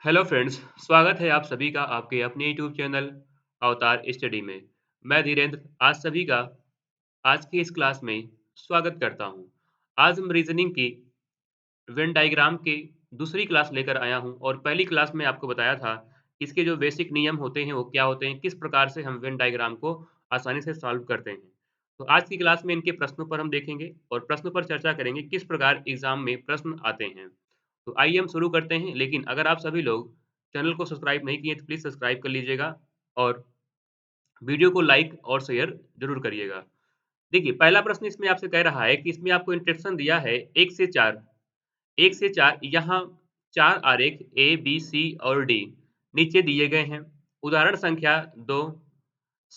Hello friends, स्वागत है आप सभी का आपके अपने यूट्यूब चैनल अवतार स्टडी में। मैं धीरेन्द्र आज सभी का आज की इस क्लास में स्वागत करता हूं। आज हम रीजनिंग की वेन डायग्राम की दूसरी क्लास लेकर आया हूं और पहली क्लास में आपको बताया था कि इसके जो बेसिक नियम होते हैं वो क्या होते हैं, किस प्रकार से हम वेन डायग्राम को आसानी से सॉल्व करते हैं। तो आज की क्लास में इनके प्रश्नों पर हम देखेंगे और प्रश्नों पर चर्चा करेंगे किस प्रकार एग्जाम में प्रश्न आते हैं। तो आइए हम शुरू करते हैं, लेकिन अगर आप सभी लोग चैनल को सब्सक्राइब नहीं किए तो प्लीज़ सब्सक्राइब कर लीजिएगा और वीडियो को लाइक और शेयर ज़रूर करिएगा। देखिए, पहला प्रश्न इसमें आपसे कह रहा है कि इसमें आपको इंस्ट्रक्शन दिया है 1 से 4, 1 से 4 यहाँ 4 आरेख ए, बी, सी और डी नीचे दिए गए हैं। उदाहरण संख्या 2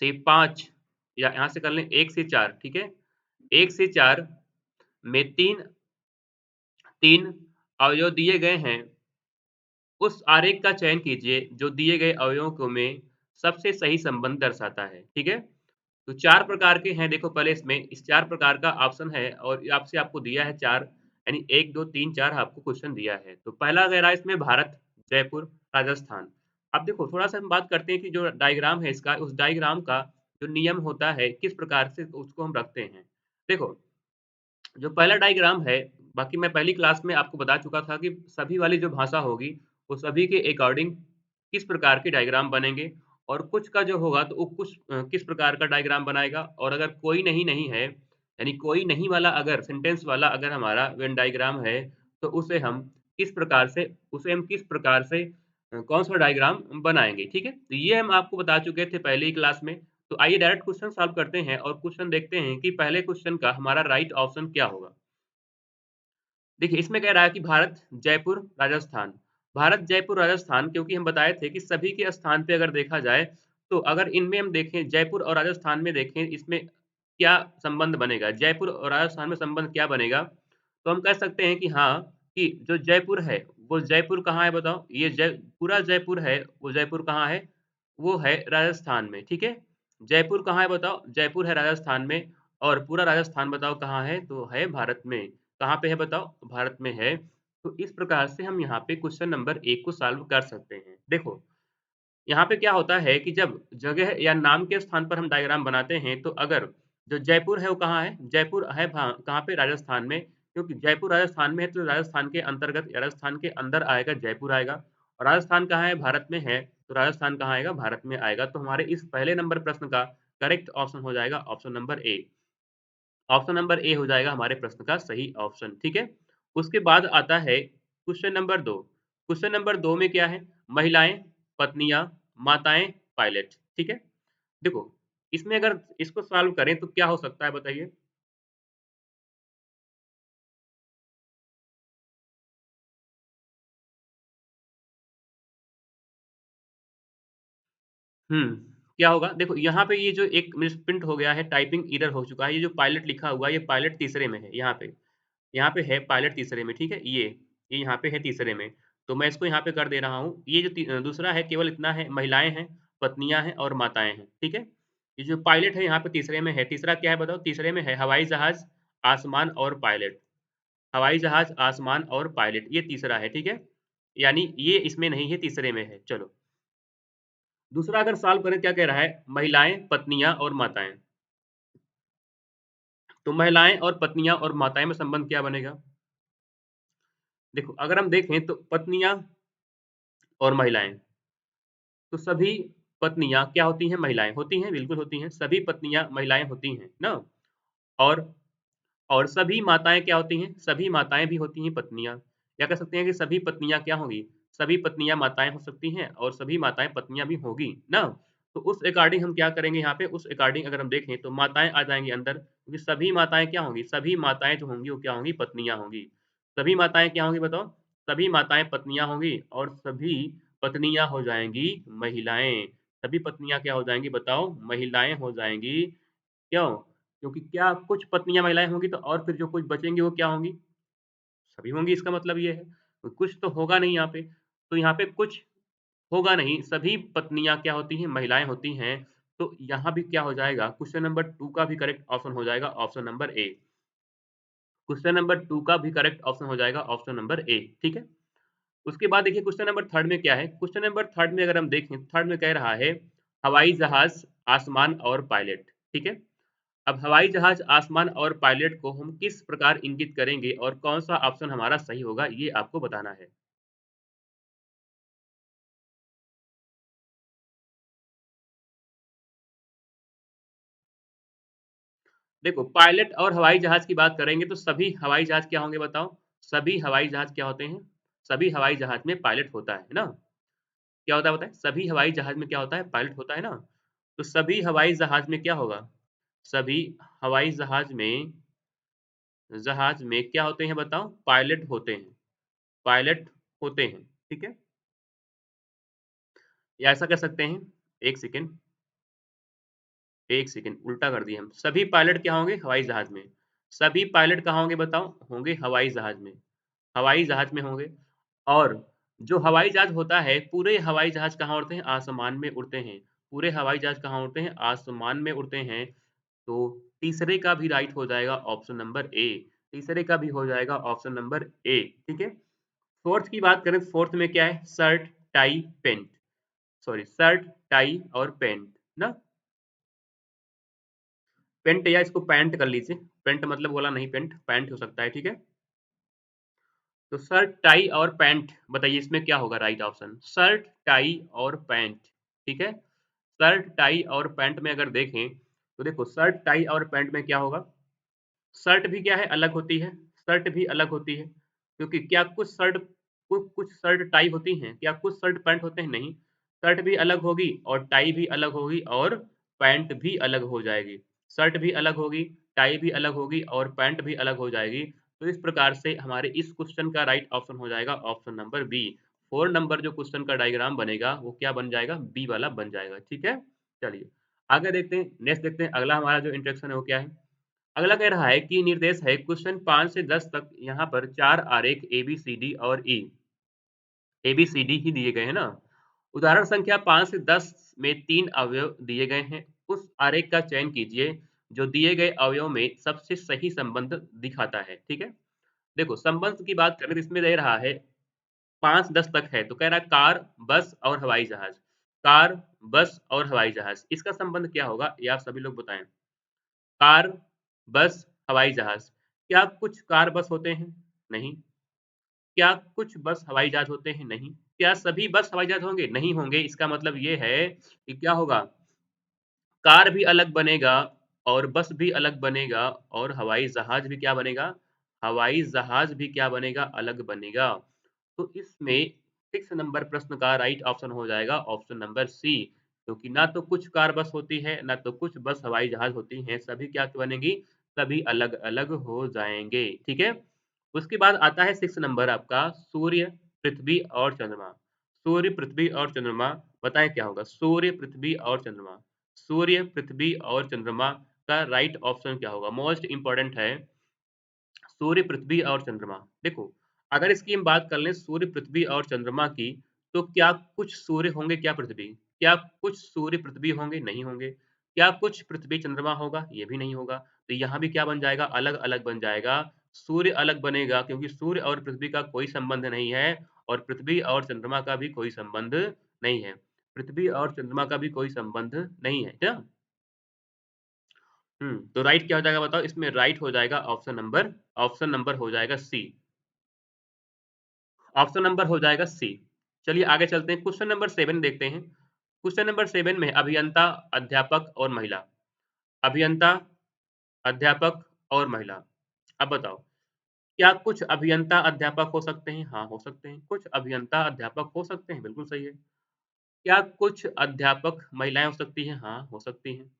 से 5 या यहाँ से कर लें 1 से 4, ठीक है? 1 से 4 में 3 अवयव दिए गए हैं। उस आरेख का चयन कीजिए जो दिए गए अवयवों को में सबसे सही संबंध दर्शाता है, ठीक है? तो 4 प्रकार के हैं, देखो पहले इसमें इस 4 प्रकार का ऑप्शन है और ये आपसे आपको दिया है 4 यानी 1, 2, 3, 4 आपको क्वेश्चन दिया है। तो पहला कह रहा है इसमें भारत, जयपुर, राजस्थान। अब देखो थोड़ा-सा हम बात करते हैं कि जो डायग्राम है इसका, उस डायग्राम का जो नियम होता है, किस प्रकार से उसको हम रखते हैं। देखो, जो पहला डायग्राम है, बाकी मैं पहली क्लास में आपको बता चुका था कि सभी वाली जो भाषा होगी, वो सभी के अकॉर्डिंग किस प्रकार के डायग्राम बनेंगे और कुछ का जो होगा तो वो कुछ किस प्रकार का डायग्राम बनाएगा और अगर कोई नहीं नहीं है, यानी कोई नहीं वाला अगर सेंटेंस वाला अगर हमारा वेन डायग्राम है, तो उसे हम किस प्रकार से कौन-सा डायग्राम बनाएँगे, ठीक है? तो ये हम आपको बता चुके थे पहली ही क्लास में। तो आइए डायरेक्ट क्वेश्चन सॉल्व करते हैं और क्वेश्चन देखते हैं कि पहले क्वेश्चन का हमारा राइट ऑप्शन क्या होगा। देखिए, इसमें कह रहा है कि भारत, जयपुर, राजस्थान। भारत, जयपुर, राजस्थान क्योंकि हम बताए थे कि सभी के स्थान पे अगर देखा जाए, तो अगर इनमें हम देखें जयपुर और राजस्थान में देखें इसमें क्या संबंध बनेगा, जयपुर और राजस्थान में संबंध क्या बनेगा? तो हम कह सकते हैं कि हाँ, कि जो जयपुर है, वो जयपुर कहाँ है बताओ? ये पूरा जयपुर है, वो जयपुर कहाँ है? वो है राजस्थान में, ठीक है? जयपुर कहाँ है बताओ? जयपुर है राजस्थान में और पूरा राजस्थान बताओ कहाँ है? तो है भारत में। कहाँ पे है बताओ? भारत में है। तो इस प्रकार से हम यहाँ पे क्वेश्चन नंबर 1 को सॉल्व कर सकते हैं। देखो, यहाँ पे क्या होता है कि जब जगह या नाम के स्थान पर हम डायग्राम बनाते हैं, तो अगर जो जयपुर है वो कहाँ है? जयपुर है कहाँ पे? राजस्थान में। क्योंकि जयपुर राजस्थान में है तो राजस्थान के अंतर्गत या राजस्थान के अंदर आएगा जयपुर आएगा और राजस्थान कहाँ है? भारत में है, तो राजस्थान कहाँ आएगा? भारत में आएगा। तो हमारे इस पहले नंबर प्रश्न का करेक्ट ऑप्शन हो जाएगा option number A. Option number A हो जाएगा हमारे प्रश्न का सही ऑप्शन, ठीक है? उसके बाद आता है क्वेश्चन नंबर 2। क्वेश्चन नंबर 2 में क्या है? महिलाएँ, पत्नियाँ, माताएँ, पायलट, ठीक है? देखो, इसमें अगर इसको सॉल्व करें तो क्या हो सकता है बताइए? हुँ, क्या होगा? देखो यहाँ पे ये जो एक मिसप्रिंट हो गया है, टाइपिंग एरर हो चुका है, ये जो पायलट लिखा हुआ है, ये पायलट तीसरे में है, यहाँ पे। यहाँ पे है पायलट तीसरे में, ठीक है? ये यहाँ पे है तीसरे में। तो मैं इसको यहाँ पे कर दे रहा हूँ। ये जो दूसरा है केवल इतना है, महिलाएँ हैं, पत्नियाँ हैं और माताएँ हैं, ठीक है? ये जो पायलट है यहाँ पे तीसरे में है, तीसरा क्या है बताओ? तीसरे में है हवाई जहाज़, आसमान और पायलट। हवाई जहाज़, आसमान और पायलट, ये तीसरा है, ठीक है? यानी ये इसमें नहीं है, तीसरे में है। चलो, दूसरा अगर सॉल्व करें क्या कह रहा है? महिलाएँ, पत्नियाँ और माताएँ। तो महिलाएँ और पत्नियाँ और माताएँ में संबंध क्या बनेगा? देखो, अगर हम देखें तो पत्नियाँ और महिलाएँ, तो सभी पत्नियाँ क्या होती हैं? महिलाएँ होती हैं, बिल्कुल होती हैं। सभी पत्नियाँ महिलाएँ होती हैं, ना? और और सभी माताएँ क्या होती हैं? सभी माताएँ भी होती हैं पत्नियाँ। या कह सकते हैं कि सभी पत्नियाँ क्या होंगी? सभी पत्नियाँ माताएँ हो सकती हैं और सभी माताएँ पत्नियाँ भी होंगी, ना? तो उस अकॉर्डिंग हम क्या करेंगे यहाँ पे, उस अकॉर्डिंग अगर हम देखें तो माताएँ आ जाएँगी अंदर, क्योंकि सभी माताएँ क्या होंगी? सभी माताएँ जो होंगी वो क्या होंगी? पत्नियाँ होंगी। सभी माताएँ क्या होंगी बताओ? सभी माताएँ पत्नियाँ होंगी और सभी पत्नियाँ हो जाएँगी महिलाएँ। सभी पत्नियाँ क्या हो जाएँगी बताओ? महिलाएँ हो जाएँगी। क्यों? क्योंकि क्या कुछ पत्नियाँ महिलाएँ होंगी तो और फिर जो कुछ बचेंगी वो क्या होंगी? सभी होंगी, इसका मतलब ये है। तो कुछ तो होगा नहीं यहाँ पे। तो यहाँ पे कुछ होगा नहीं, सभी पत्नियाँ क्या होती हैं? महिलाएँ होती हैं। तो यहाँ भी क्या हो जाएगा? क्वेश्चन नंबर 2 का भी करेक्ट ऑप्शन हो जाएगा option number A. Question number 2 का भी करेक्ट ऑप्शन हो जाएगा ऑप्शन नंबर ए, ठीक है? उसके बाद देखिए क्वेश्चन नंबर थर्ड में क्या है, क्वेश्चन नंबर थर्ड में अगर हम देखें, थर्ड में कह रहा है हवाई जहाज, आसमान और पायलट, ठीक है। अब हवाई जहाज, आसमान और पायलट को हम किस प्रकार इंगित करेंगे और कौन सा ऑप्शन हमारा सही होगा, ये आपको बताना है। देखो पायलट और हवाई जहाज की बात करेंगे तो सभी हवाई जहाज क्या होंगे बताओ? सभी हवाई जहाज क्या होते हैं? सभी हवाई जहाज में पायलट होता है ना? क्या होता है बताएँ? सभी हवाई जहाज में क्या होता है? पायलट होता है ना? तो सभी हवाई जहाज में क्या होगा? सभी हवाई जहाज में क्या होते हैं बताओ? पायलट होते हैं, पायलट होते हैं, ठीक है? या ऐसा कर सकते हैं, 1 सेकंड, 1 सेकंड उल्टा कर दिए हम। सभी पायलट क्या होंगे? हवाई जहाज में। सभी पायलट कहाँ होंगे बताओ? होंगे हवाई जहाज में। हवाई जहाज में होंगे और जो हवाई जहाज होता है, पूरे हवाई जहाज कहाँ उड़ते हैं? आसमान में उड़ते हैं। पूरे हवाई जहाज कहाँ उड़ते हैं? आसमान में उड़ते हैं। तो तीसरे का भी राइट हो जाएगा ऑप्शन नंबर ए। तीसरे का भी हो जाएगा ऑप्शन नंबर ए, ठीक है? फोर्थ की बात करें तो फोर्थ में क्या है? Shirt, tie, pant. Sorry shirt, tie और पैंट ना? पैंट या इसको पैंट कर लीजिए। पैंट मतलब वाला नहीं पैंट, पैंट हो सकता है, ठीक है? तो शर्ट, टाई और पैंट बताइए इसमें क्या होगा राइट ऑप्शन? शर्ट, टाई और पैंट, ठीक है? शर्ट, टाई और पैंट में अगर देखें, तो देखो शर्ट, टाई और पैंट में क्या होगा? शर्ट भी क्या है? अलग होती है, शर्ट भी अलग होती है, क्योंकि क्या कुछ शर्ट टाई होती हैं? क्या कुछ शर्ट पैंट होते हैं? नहीं, शर्ट भी अलग होगी और टाई भी अलग होगी और पैंट भी अलग हो जाएगी। शर्ट भी अलग होगी, टाई भी अलग होगी और पैंट भी अलग हो जाएगी। तो इस प्रकार से हमारे इस क्वेश्चन का राइट ऑप्शन हो जाएगा ऑप्शन नंबर बी। 4 नंबर जो क्वेश्चन का डायग्राम बनेगा वो क्या बन जाएगा? बी वाला बन जाएगा, ठीक है? चलिए, आगे देखते हैं, नेक्स्ट देखते हैं अगला हमारा जो इंस्ट्रक्शन है वो क्या है? अगला कह रहा है कि निर्देश है क्वेश्चन 5 से 10 तक यहाँ पर 4 आरेख ए, बी, सी, डी और ई, ए, बी, सी, डी ही दिए गए हैं ना? उदाहरण संख्या 5 से 10 में 3 अवयव दिए गए हैं। उस आरेख का चयन कीजिए जो दिए गए अवयव में सबसे सही संबंध दिखाता है, ठीक है? देखो संबंध की बात करें तो इसमें दे रहा है 5-10 तक है, तो कह रहा है कार, बस और हवाई जहाज। कार, बस और हवाई जहाज। इसका संबंध क्या होगा? ये आप सभी लोग बताएँ। कार, बस, हवाई जहाज। क्या कुछ कार बस होते हैं? नहीं। क्या कुछ बस हवाई जहाज होते हैं? नहीं। क्या सभी बस हवाई जहाज होंगे? नहीं होंगे। इसका मतलब ये है कि क्या होगा? कार भी अलग बनेगा और बस भी अलग बनेगा और हवाई जहाज भी क्या बनेगा? हवाई जहाज भी क्या बनेगा? अलग बनेगा। तो इसमें 6 नंबर प्रश्न का राइट ऑप्शन हो जाएगा ऑप्शन नंबर सी, क्योंकि ना तो कुछ कार बस होती है, ना तो कुछ बस हवाई जहाज होती हैं, सभी क्या बनेंगी? सभी अलग-अलग हो जाएँगे, ठीक है? उसके बाद आता है 6 नंबर आपका सूर्य, पृथ्वी और चंद्रमा। सूर्य, पृथ्वी और चंद्रमा बताएँ क्या होगा? सूर्य, पृथ्वी और चंद्रमा। सूर्य, पृथ्वी और चंद्रमा का राइट ऑप्शन क्या होगा? मोस्ट इम्पोर्टेंट है सूर्य, पृथ्वी और चंद्रमा। देखो, अगर इसकी हम बात कर लें सूर्य, पृथ्वी और चंद्रमा की, तो क्या कुछ सूर्य होंगे, क्या पृथ्वी? क्या कुछ सूर्य, पृथ्वी होंगे? नहीं होंगे। क्या कुछ पृथ्वी, चंद्रमा होगा? ये भी नहीं होगा। तो यहाँ भी क्या बन जाएगा? अलग-अलग बन जाएगा। सूर्य अलग बनेगा क्योंकि सूर्य और पृथ्वी का कोई संबंध नहीं है और पृथ्वी और चंद्रमा का भी कोई संबंध नहीं है। पृथ्वी और चंद्रमा का भी कोई संबंध नहीं है, क्या? तो राइट क्या हो जाएगा बताओ? इसमें राइट हो जाएगा ऑप्शन नंबर हो जाएगा सी। ऑप्शन नंबर हो जाएगा सी। चलिए आगे चलते हैं, क्वेश्चन नंबर 7 देखते हैं। क्वेश्चन नंबर 7 में अभियंता, अध्यापक और महिला। अभियंता, अध्यापक और महिला। अब बताओ, क्या कुछ अभियंता अध्यापक हो सकते हैं? हाँ, हो सकते हैं। कुछ अभियंता अध्यापक हो सकते हैं, बिल्कुल सही है। क्या कुछ अध्यापक महिलाएँ हो सकती हैं? हाँ, हो सकती हैं।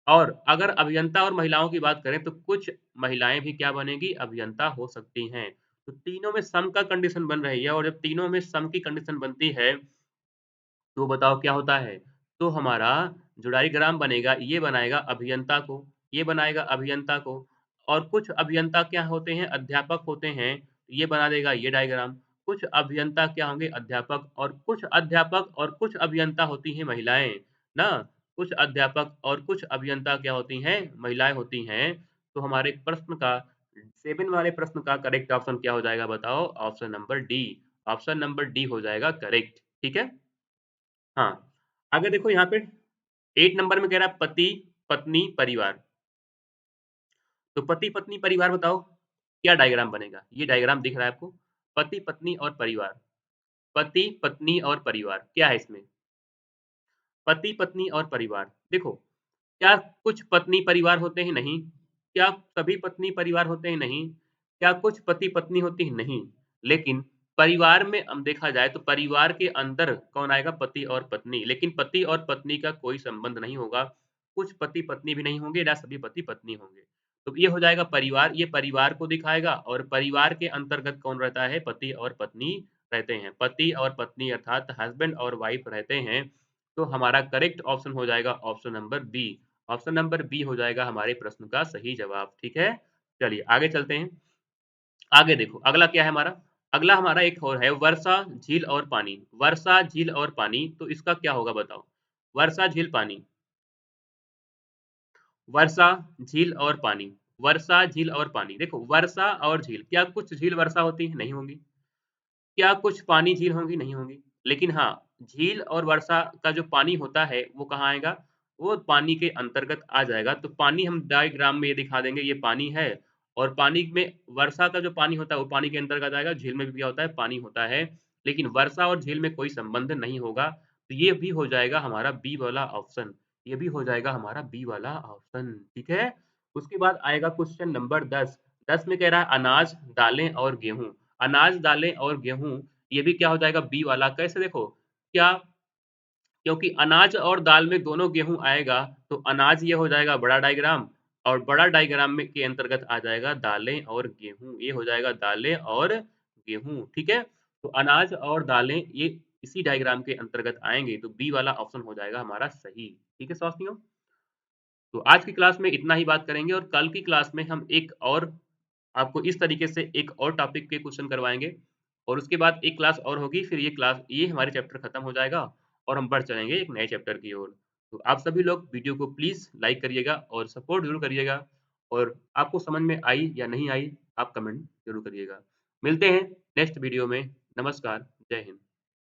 और अगर अभियंता और महिलाओं की बात करें तो कुछ महिलाएँ भी क्या बनेगी? अभियंता हो सकती हैं। तो तीनों में सम का कंडीशन बन रही है और जब तीनों में सम की कंडीशन बनती है, तो बताओ क्या होता है? तो हमारा जो डायग्राम बनेगा, ये बनाएगा अभियंता को, ये बनाएगा अभियंता को और कुछ अभियंता क्या होते हैं? अध्यापक होते हैं, ये बना देगा ये डायग्राम। कुछ अभियंता क्या होंगे? अध्यापक और कुछ अध्यापक और कुछ अभियंता होती हैं महिलाएँ, ना? कुछ अध्यापक और कुछ अभियंता क्या होती हैं? महिलाएँ होती हैं। तो हमारे प्रश्न का 7 वाले प्रश्न का करेक्ट ऑप्शन क्या हो जाएगा बताओ? Option number D. Option number D हो जाएगा करेक्ट। ठीक है। हाँ, आगे देखो यहाँ पे 8 नंबर में कह रहा है पति पत्नी परिवार। तो पति पत्नी परिवार बताओ क्या डायग्राम बनेगा? ये डायग्राम दिख रहा है आपको? पति पत्नी और परिवार, पति पत्नी और परिवार क्या है इसमें? पति पत्नी और परिवार। देखो, क्या कुछ पत्नी परिवार होते हैं? नहीं। क्या सभी पत्नी परिवार होते हैं? नहीं। क्या कुछ पति पत्नी होती हैं? नहीं। लेकिन परिवार में देखा जाए तो परिवार के अंदर कौन आएगा? पति और पत्नी। लेकिन पति और पत्नी का कोई संबंध नहीं होगा। कुछ पति पत्नी भी नहीं होंगे, ना सभी पति पत्नी होंगे। तो ये हो जाएगा परिवार, ये परिवार को दिखाएगा और परिवार के अंतर्गत कौन रहता है? पति और पत्नी रहते हैं। पति और पत्नी अर्थात हस्बैंड और वाइफ रहते हैं। तो हमारा करेक्ट ऑप्शन हो जाएगा option number B. Option number B हो जाएगा हमारे प्रश्न का सही जवाब। ठीक है। चलिए आगे चलते हैं। आगे देखो अगला क्या है हमारा? अगला हमारा एक और है वर्षा झील और पानी। वर्षा झील और पानी, तो इसका क्या होगा बताओ? वर्षा झील पानी, वर्षा झील और पानी, वर्षा झील और पानी। देखो वर्षा और झील, क्या कुछ झील वर्षा होती है? नहीं होंगी। क्या कुछ पानी झील होंगी? नहीं होंगी। लेकिन हाँ, झील और वर्षा का जो पानी होता है वो कहाँ आएगा? वो पानी के अंतर्गत आ जाएगा। तो पानी हम डायग्राम में ये दिखा देंगे, ये पानी है और पानी में वर्षा का जो पानी होता है वो पानी के अंतर्गत आएगा। झील में भी क्या होता है? पानी होता है। लेकिन वर्षा और झील में कोई संबंध नहीं होगा। तो ये भी हो जाएगा हमारा बी वाला ऑप्शन। ये भी हो जाएगा हमारा बी वाला ऑप्शन। ठीक है। उसके बाद आएगा क्वेश्चन नंबर 10। 10 में कह रहा है अनाज, दालें और गेहूँ। अनाज, दालें और गेहूँ, ये भी क्या हो जाएगा? बी वाला। कैसे देखो, क्या क्योंकि अनाज और दाल में दोनों गेहूँ आएगा, तो अनाज ये हो जाएगा बड़ा डायग्राम और बड़ा डायग्राम में के अंतर्गत आ जाएगा दालें और गेहूँ। ये हो जाएगा दालें और गेहूँ। ठीक है? तो अनाज और दालें ये इसी डायग्राम के अंतर्गत आएँगे, तो बी वाला ऑप्शन हो जाएगा हमारा सही। ठीक है साथियों? तो आज की क्लास में इतना ही बात करेंगे और कल की क्लास में हम एक और आपको इस तरीके से एक और टॉपिक के क्वेश्चन करवाएँगे और उसके बाद एक क्लास और होगी, फिर ये हमारे चैप्टर खत्म हो जाएगा और हम बढ़ चलेंगे एक नए चैप्टर की ओर। तो आप सभी लोग वीडियो को प्लीज़ लाइक करिएगा और सपोर्ट ज़रूर करिएगा और आपको समझ में आई या नहीं आई, आप कमेंट ज़रूर करिएगा। मिलते हैं नेक्स्ट वीडियो में। नमस्कार, जय हिंद।